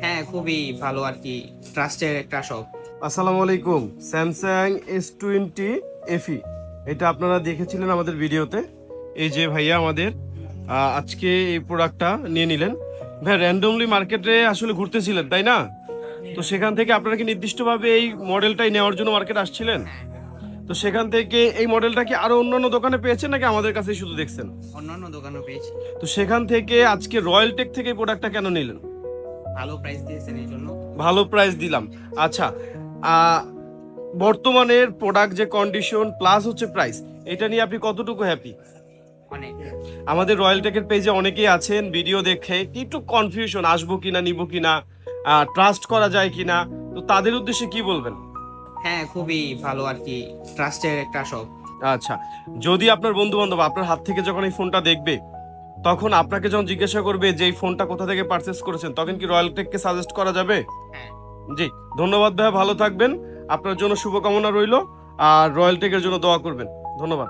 হ্যাঁ, খুবই ভালো আর কি, ট্রাস্টের একটা শপ। আসসালামু আলাইকুম। স্যামসাং S20 FE, এটা আপনারা দেখেছিলেন আমাদের ভিডিওতে। এই যে ভাইয়া আমাদের আজকে এই প্রোডাক্টটা নিয়ে নিলেন। ভাই র্যান্ডমলি মার্কেটে আসলে ঘুরতেছিলেন তাই না? তো সেখান থেকে আপনারা কি নির্দিষ্টভাবে এই মডেলটাই নেওয়ার জন্য মার্কেট আসছিলেন? তো সেখান থেকে এই মডেলটা কি আরো অন্যান্য দোকানে পেয়েছেন নাকি আমাদের কাছেই শুধু দেখছেন? অন্যান্য দোকানও পেয়েছি। তো সেখান থেকে আজকে রয়্যাল টেক থেকে এই প্রোডাক্টটা কেন নিলেন? ভালো প্রাইস দিয়েছেন এই জন্য। ভালো প্রাইস দিলাম। আচ্ছা, আহ, বর্তমানের প্রোডাক্ট যে কন্ডিশন প্লাস হচ্ছে প্রাইস, এটা নিয়ে আপনি কতটুকু হ্যাপি? অনেক। আমাদের রয়্যাল টেকের পেজে অনেকেই আছেন ভিডিও দেখে একটু কনফিউশন, আসবো কিনা নিব কিনা, ট্রাস্ট করা যায় কিনা, তো তাদের উদ্দেশ্যে কি বলবেন? হ্যাঁ, খুবই ভালো আর কি, ট্রাস্টের একটা শপ। আচ্ছা, যদি আপনার বন্ধু বান্ধব আপনার হাত থেকে যখন এই ফোনটা দেখবে, তখন আপনাকে যখন জিজ্ঞাসা করবে যে এই ফোনটা কোথা থেকে পারচেস করেছেন, তখন কি রয়্যাল টেককে সাজেস্ট করা যাবে? হ্যাঁ। জি, ধন্যবাদ ভাইয়া, ভালো থাকবেন। আপনার জন্য শুভকামনা রইল, আর রয়্যাল টেকের জন্য দোয়া করবেন। ধন্যবাদ।